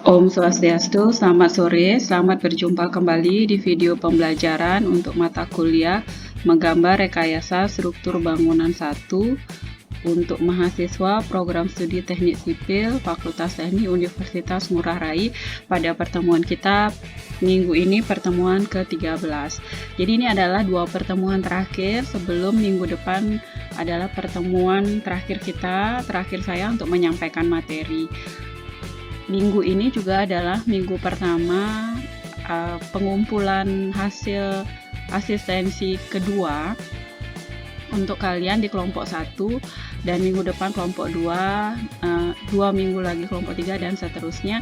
Om Swastiastu, selamat sore, selamat berjumpa kembali di video pembelajaran untuk mata kuliah menggambar rekayasa struktur bangunan 1 untuk mahasiswa program studi teknik sipil Fakultas Teknik Universitas Ngurah Rai. Pada pertemuan kita minggu ini pertemuan ke-13. Jadi ini adalah 2 pertemuan terakhir sebelum minggu depan adalah pertemuan terakhir saya untuk menyampaikan materi. Minggu ini juga adalah minggu pertama pengumpulan hasil asistensi kedua untuk kalian di kelompok 1, dan minggu depan kelompok 2, 2 minggu lagi kelompok 3, dan seterusnya.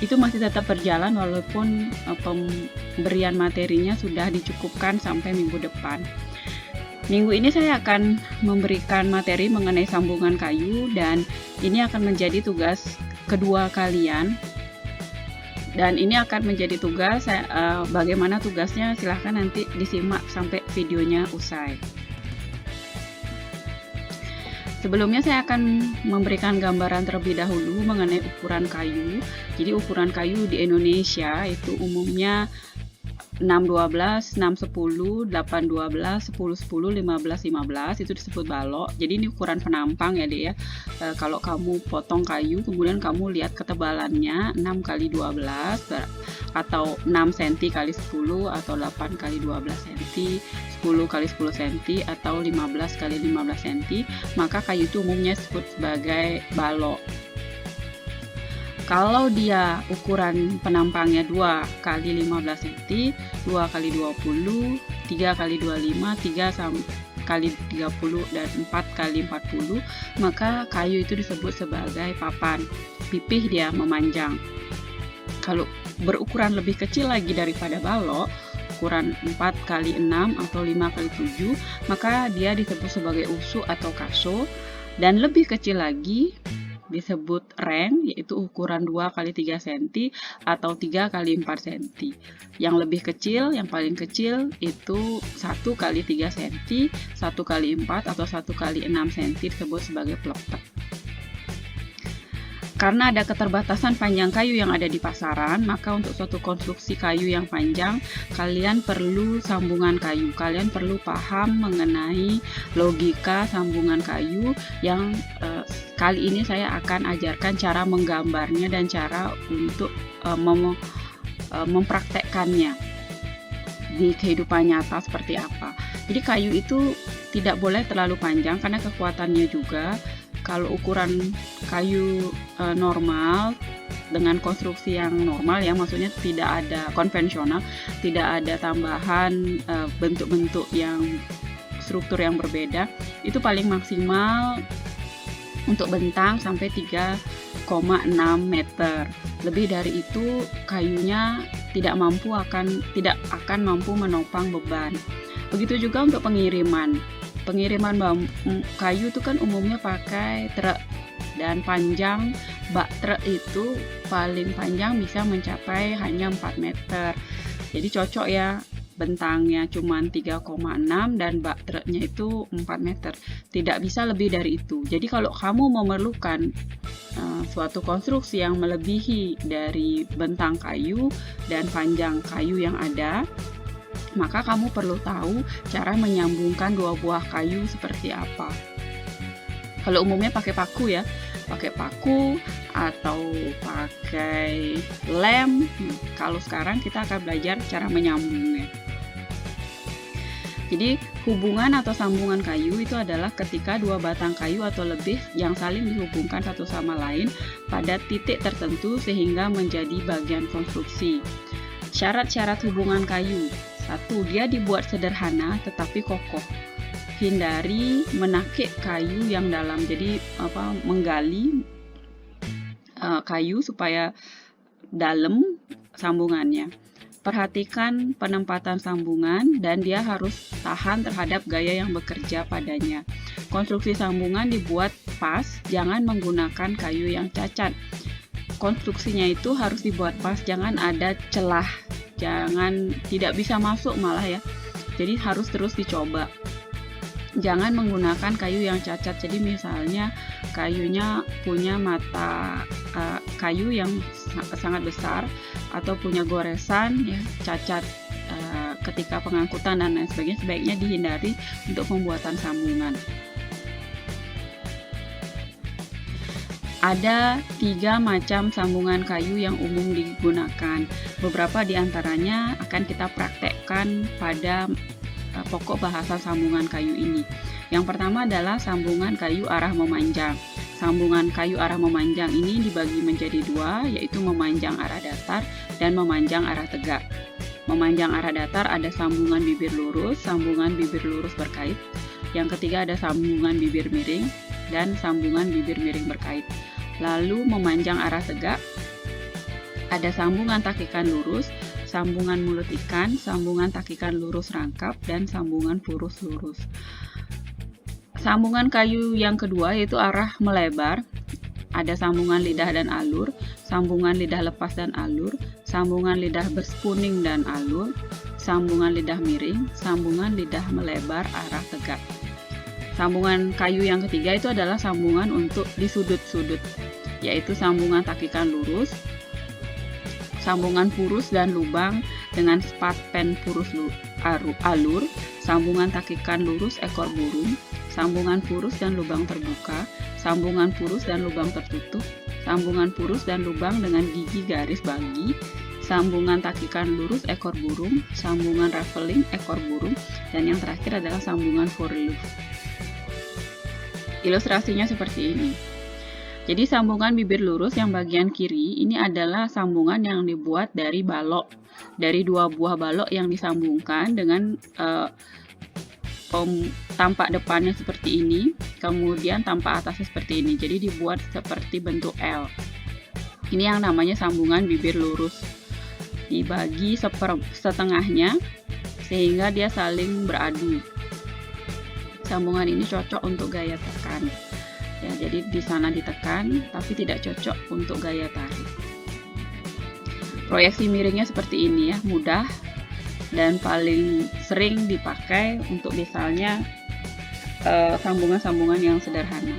Itu masih tetap berjalan walaupun pemberian materinya sudah dicukupkan sampai minggu depan. Minggu ini saya akan memberikan materi mengenai sambungan kayu, dan ini akan menjadi tugas kedua kalian, dan ini akan menjadi tugas bagaimana tugasnya silahkan nanti disimak sampai videonya usai. Sebelumnya saya akan memberikan gambaran terlebih dahulu mengenai ukuran kayu. Jadi ukuran kayu di Indonesia itu umumnya 6-12, 6-10, 8-12, 10-10, 15-15, itu disebut balok. Jadi ini ukuran penampang ya Dek ya. Kalau kamu potong kayu kemudian kamu lihat ketebalannya 6x12 atau 6 cm x 10 atau 8 x 12 cm, 10 x 10 cm atau 15 x 15 cm, maka kayu itu umumnya disebut sebagai balok. Kalau dia ukuran penampangnya 2 x 15 cm, 2 x 20, 3 x 25, 3 x 30, dan 4 x 40, maka kayu itu disebut sebagai papan. Pipih dia memanjang. Kalau berukuran lebih kecil lagi daripada balok, ukuran 4 x 6 atau 5 x 7, maka dia disebut sebagai usuk atau kaso, dan lebih kecil lagi disebut reng, yaitu ukuran 2 x 3 cm atau 3 x 4 cm. Yang lebih kecil, yang paling kecil itu 1 x 3 cm, 1 x 4 atau 1 x 6 cm disebut sebagai pelepak. Karena ada keterbatasan panjang kayu yang ada di pasaran, maka untuk suatu konstruksi kayu yang panjang, kalian perlu sambungan kayu. Kalian perlu paham mengenai logika sambungan kayu yang kali ini saya akan ajarkan cara menggambarnya dan cara untuk mempraktekkannya di kehidupan nyata seperti apa. Jadi kayu itu tidak boleh terlalu panjang karena kekuatannya juga. Kalau ukuran kayu normal dengan konstruksi yang normal ya, maksudnya tidak ada konvensional, tidak ada tambahan bentuk-bentuk yang struktur yang berbeda, itu paling maksimal untuk bentang sampai 3,6 meter. Lebih dari itu kayunya tidak akan mampu menopang beban. Begitu juga untuk pengiriman kayu itu kan umumnya pakai truk, dan panjang bak truk itu paling panjang bisa mencapai hanya 4 meter. Jadi cocok ya, bentangnya cuma 3,6 dan bak truknya itu 4 meter. Tidak bisa lebih dari itu. Jadi kalau kamu memerlukan suatu konstruksi yang melebihi dari bentang kayu dan panjang kayu yang ada, maka kamu perlu tahu cara menyambungkan dua buah kayu seperti apa. Kalau umumnya pakai paku ya, pakai paku atau pakai lem. Kalau sekarang kita akan belajar cara menyambungnya. Jadi hubungan atau sambungan kayu itu adalah ketika dua batang kayu atau lebih yang saling dihubungkan satu sama lain pada titik tertentu sehingga menjadi bagian konstruksi. Syarat-syarat hubungan kayu: 1. Dia dibuat sederhana tetapi kokoh. Hindari menakik kayu yang dalam. Jadi menggali kayu supaya dalam sambungannya. Perhatikan penempatan sambungan dan dia harus tahan terhadap gaya yang bekerja padanya. Konstruksi sambungan dibuat pas, jangan menggunakan kayu yang cacat. Konstruksinya itu harus dibuat pas, jangan ada celah, tidak bisa masuk malah ya. Jadi harus terus dicoba. Jangan menggunakan kayu yang cacat. Jadi misalnya kayunya punya mata kayu yang sangat besar atau punya goresan ya, cacat ketika pengangkutan dan lain sebagainya, sebaiknya dihindari untuk pembuatan sambungan. Ada 3 macam sambungan kayu yang umum digunakan. Beberapa di antaranya akan kita praktekkan pada pokok bahasan sambungan kayu ini. Yang pertama adalah sambungan kayu arah memanjang. Sambungan kayu arah memanjang ini dibagi menjadi 2, yaitu memanjang arah datar dan memanjang arah tegak. Memanjang arah datar ada sambungan bibir lurus, sambungan bibir lurus berkait. Yang ketiga ada sambungan bibir miring dan sambungan bibir miring berkait. Lalu memanjang arah tegak ada sambungan takikan lurus, sambungan mulut ikan, sambungan takikan lurus rangkap, dan sambungan purus lurus. Sambungan kayu yang kedua yaitu arah melebar. Ada sambungan lidah dan alur, sambungan lidah lepas dan alur, sambungan lidah berspuning dan alur, sambungan lidah miring, sambungan lidah melebar arah tegak. Sambungan kayu yang ketiga itu adalah sambungan untuk di sudut-sudut, yaitu sambungan takikan lurus, sambungan purus dan lubang dengan spat pen purus alur, sambungan takikan lurus ekor burung, sambungan purus dan lubang terbuka, sambungan purus dan lubang tertutup, sambungan purus dan lubang dengan gigi garis bagi, sambungan takikan lurus ekor burung, sambungan raveling ekor burung, dan yang terakhir adalah sambungan foreloof. Ilustrasinya seperti ini. Jadi sambungan bibir lurus yang bagian kiri ini adalah sambungan yang dibuat dari balok, dari 2 buah balok yang disambungkan dengan tampak depannya seperti ini, kemudian tampak atasnya seperti ini. Jadi dibuat seperti bentuk L. Ini yang namanya sambungan bibir lurus. Dibagi setengahnya sehingga dia saling beradu. Sambungan ini cocok untuk gaya tekan. Ya, jadi di sana ditekan, tapi tidak cocok untuk gaya tarik. Proyeksi miringnya seperti ini ya, mudah dan paling sering dipakai untuk misalnya sambungan-sambungan yang sederhana.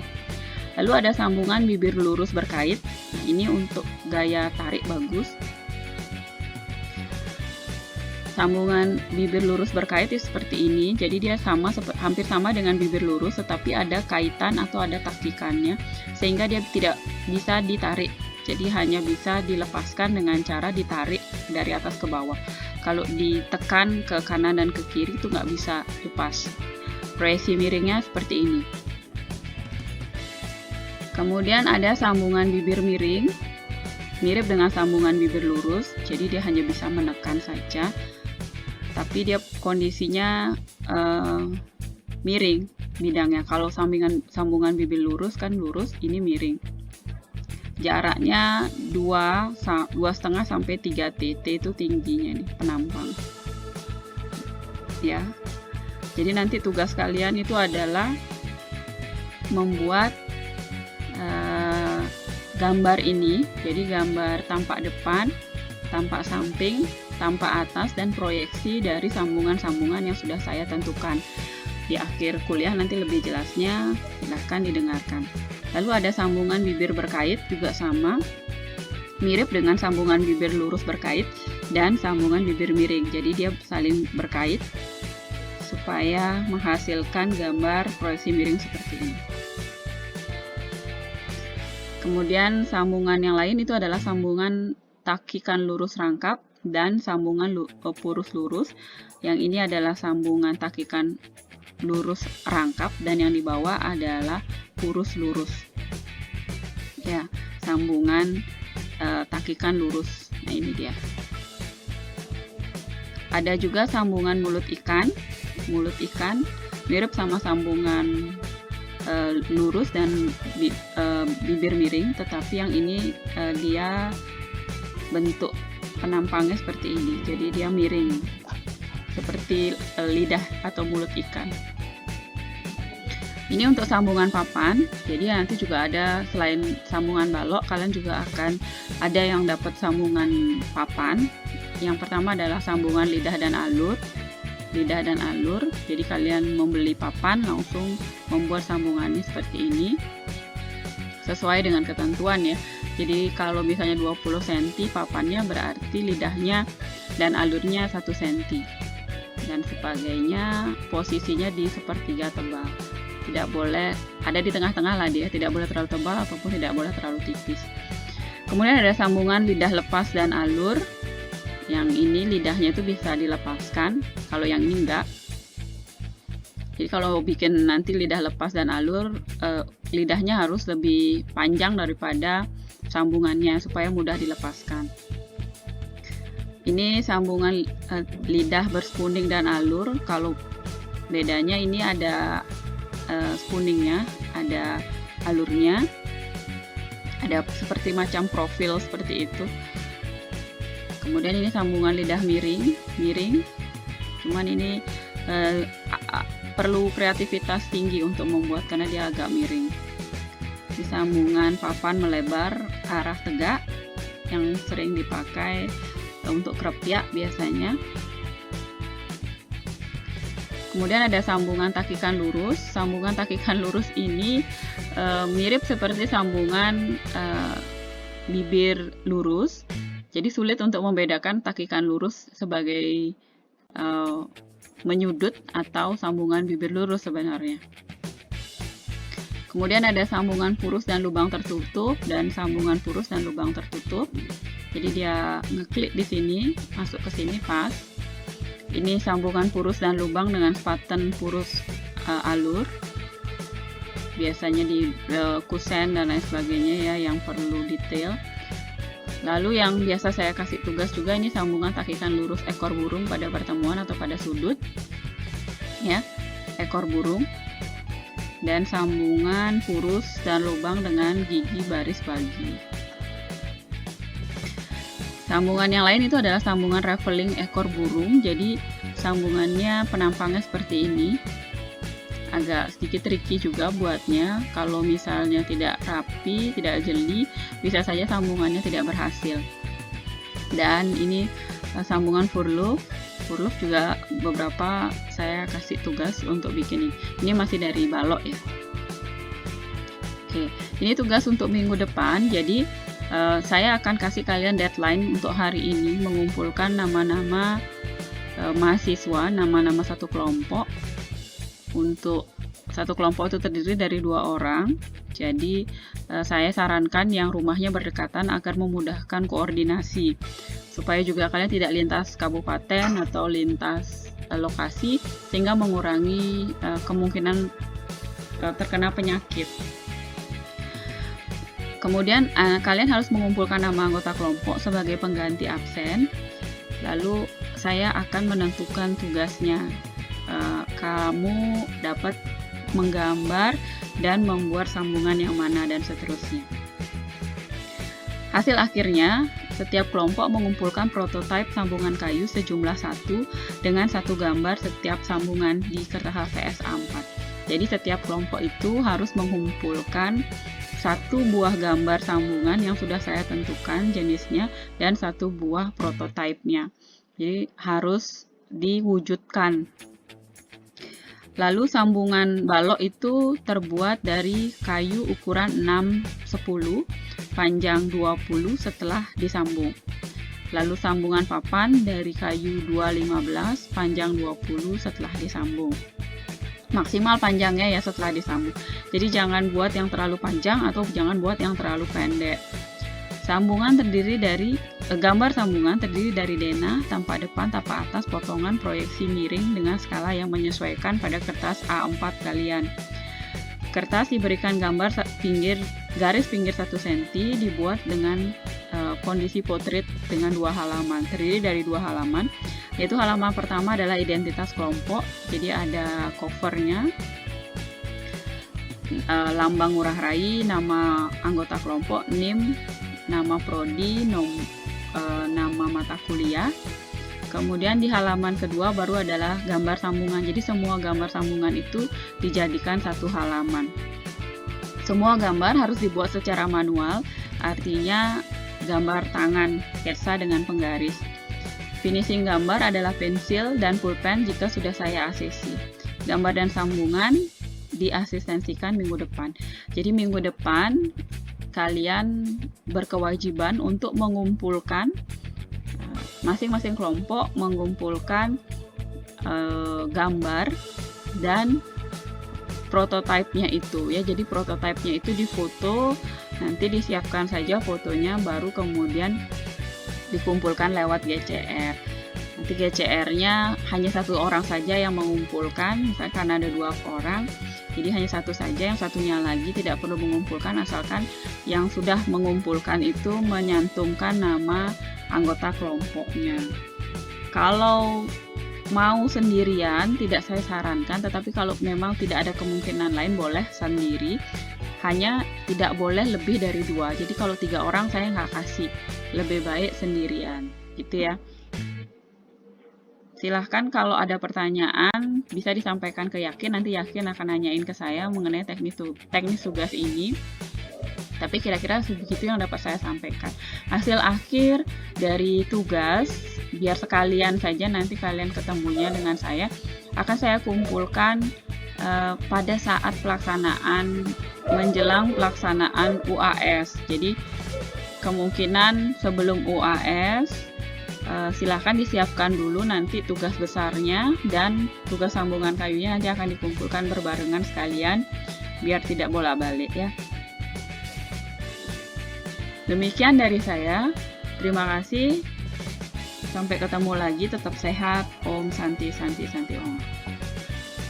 Lalu ada sambungan bibir lurus berkait. Nah, ini untuk gaya tarik bagus. Sambungan bibir lurus berkait itu seperti ini. Jadi dia hampir sama dengan bibir lurus, tetapi ada kaitan atau ada takikannya, sehingga dia tidak bisa ditarik. Jadi hanya bisa dilepaskan dengan cara ditarik dari atas ke bawah. Kalau ditekan ke kanan dan ke kiri itu nggak bisa lepas. Proyeksi miringnya seperti ini. Kemudian ada sambungan bibir miring, mirip dengan sambungan bibir lurus. Jadi dia hanya bisa menekan saja, tapi dia kondisinya miring bidangnya. Kalau sambungan bibir lurus kan lurus, ini miring. Jaraknya 2,5 sampai 3 TT itu tingginya nih, penampang. Ya. Jadi nanti tugas kalian itu adalah membuat gambar ini. Jadi gambar tampak depan, tampak samping, tampak atas, dan proyeksi dari sambungan-sambungan yang sudah saya tentukan. Di akhir kuliah nanti lebih jelasnya, silahkan didengarkan. Lalu ada sambungan bibir berkait, juga sama, mirip dengan sambungan bibir lurus berkait dan sambungan bibir miring. Jadi dia saling berkait supaya menghasilkan gambar proyeksi miring seperti ini. Kemudian sambungan yang lain itu adalah sambungan takikan lurus rangkap dan sambungan purus lurus. Yang ini adalah sambungan takikan lurus rangkap dan yang di bawah adalah purus lurus. Ya, sambungan takikan lurus. Nah, ini dia. Ada juga sambungan mulut ikan. Mulut ikan mirip sama sambungan lurus dan bibir miring, tetapi yang ini dia bentuk penampangnya seperti ini. Jadi dia miring seperti lidah atau mulut ikan. Ini untuk sambungan papan. Jadi nanti juga ada, selain sambungan balok, kalian juga akan ada yang dapat sambungan papan. Yang pertama adalah sambungan lidah dan alur. lidah dan alur. Jadi kalian membeli papan langsung membuat sambungannya seperti ini sesuai dengan ketentuan ya. Jadi kalau misalnya 20 cm papannya, berarti lidahnya dan alurnya 1 cm dan sebagainya. Posisinya di sepertiga tebal, tidak boleh ada di tengah-tengah lah dia, tidak boleh terlalu tebal ataupun tidak boleh terlalu tipis. Kemudian ada sambungan lidah lepas dan alur. Yang ini lidahnya itu bisa dilepaskan, kalau yang ini enggak. Jadi kalau bikin nanti lidah lepas dan alur, lidahnya harus lebih panjang daripada sambungannya supaya mudah dilepaskan. Ini sambungan lidah berspooning dan alur. Kalau bedanya ini ada spooningnya, ada alurnya, ada seperti macam profil seperti itu. Kemudian ini sambungan lidah miring, cuman ini perlu kreativitas tinggi untuk membuat karena dia agak miring. Di sambungan papan melebar arah tegak yang sering dipakai untuk krepyak biasanya. Kemudian ada sambungan takikan lurus. Sambungan takikan lurus ini mirip seperti sambungan bibir lurus. Jadi sulit untuk membedakan takikan lurus sebagai menyudut atau sambungan bibir lurus sebenarnya. Kemudian ada sambungan purus dan lubang tertutup dan sambungan purus dan lubang tertutup. Jadi dia ngeklik di sini, masuk ke sini pas. Ini sambungan purus dan lubang dengan pattern purus alur. Biasanya di kusen dan lain sebagainya ya, yang perlu detail. Lalu yang biasa saya kasih tugas juga, ini sambungan takikan lurus ekor burung pada pertemuan atau pada sudut ya, ekor burung, dan sambungan purus dan lubang dengan gigi baris bagi. Sambungan yang lain itu adalah sambungan raveling ekor burung. Jadi sambungannya penampangnya seperti ini, agak sedikit tricky juga buatnya. Kalau misalnya tidak rapi, tidak jeli, bisa saja sambungannya tidak berhasil. Dan ini sambungan furluf. Furluf juga beberapa saya kasih tugas untuk bikin ini. Ini masih dari balok ya. Oke, ini tugas untuk minggu depan. Jadi saya akan kasih kalian deadline untuk hari ini, mengumpulkan nama-nama mahasiswa, nama-nama satu kelompok. Untuk satu kelompok itu terdiri dari 2 orang. Jadi saya sarankan yang rumahnya berdekatan agar memudahkan koordinasi, supaya juga kalian tidak lintas kabupaten atau lintas lokasi, sehingga mengurangi kemungkinan terkena penyakit. Kemudian kalian harus mengumpulkan nama anggota kelompok sebagai pengganti absen. Lalu saya akan menentukan tugasnya. Kamu dapat menggambar dan membuat sambungan yang mana dan seterusnya. Hasil akhirnya, setiap kelompok mengumpulkan prototipe sambungan kayu sejumlah 1 dengan 1 gambar setiap sambungan di kertas HVS A4. Jadi setiap kelompok itu harus mengumpulkan 1 buah gambar sambungan yang sudah saya tentukan jenisnya dan 1 buah prototipenya. Jadi harus diwujudkan. Lalu sambungan balok itu terbuat dari kayu ukuran 6-10, panjang 20 setelah disambung. Lalu sambungan papan dari kayu 2-15, panjang 20 setelah disambung. Maksimal panjangnya ya setelah disambung. Jadi jangan buat yang terlalu panjang atau jangan buat yang terlalu pendek. Gambar sambungan terdiri dari denah, tampak depan, tampak atas, potongan, proyeksi miring dengan skala yang menyesuaikan pada kertas A4 kalian. Kertas diberikan gambar garis pinggir 1 cm, dibuat dengan kondisi potret dengan 2 halaman. Terdiri dari 2 halaman, yaitu halaman pertama adalah identitas kelompok, jadi ada covernya, lambang ngurah rai, nama anggota kelompok, NIM, nama prodi, nama mata kuliah. Kemudian di halaman kedua baru adalah gambar sambungan. Jadi semua gambar sambungan itu dijadikan 1 halaman. Semua gambar harus dibuat secara manual, artinya gambar tangan, sketsa dengan penggaris. Finishing gambar adalah pensil dan pulpen jika sudah saya ACC. Gambar dan sambungan diasistensikan minggu depan. Jadi minggu depan kalian berkewajiban untuk mengumpulkan, masing-masing kelompok mengumpulkan gambar dan prototipenya itu ya. Jadi prototipenya itu difoto, nanti disiapkan saja fotonya, baru kemudian dikumpulkan lewat GCR. Nanti GCR-nya hanya satu orang saja yang mengumpulkan, misalkan karena ada 2 orang, jadi hanya satu saja, yang satunya lagi tidak perlu mengumpulkan, asalkan yang sudah mengumpulkan itu menyantumkan nama anggota kelompoknya. Kalau mau sendirian tidak saya sarankan, tetapi kalau memang tidak ada kemungkinan lain boleh sendiri, hanya tidak boleh lebih dari 2. Jadi kalau 3 orang saya nggak kasih, lebih baik sendirian gitu ya. Silahkan kalau ada pertanyaan bisa disampaikan ke Yakin, nanti Yakin akan nanyain ke saya mengenai teknis tugas ini. Tapi kira-kira begitu yang dapat saya sampaikan. Hasil akhir dari tugas, biar sekalian saja nanti kalian ketemunya dengan saya, akan saya kumpulkan pada saat pelaksanaan, menjelang pelaksanaan UAS. Jadi kemungkinan sebelum UAS, silahkan disiapkan dulu nanti tugas besarnya, dan tugas sambungan kayunya nanti akan dikumpulkan berbarengan sekalian biar tidak bolak-balik ya. Demikian dari saya. Terima kasih. Sampai ketemu lagi. Tetap sehat. Om Santi Santi Santi Om.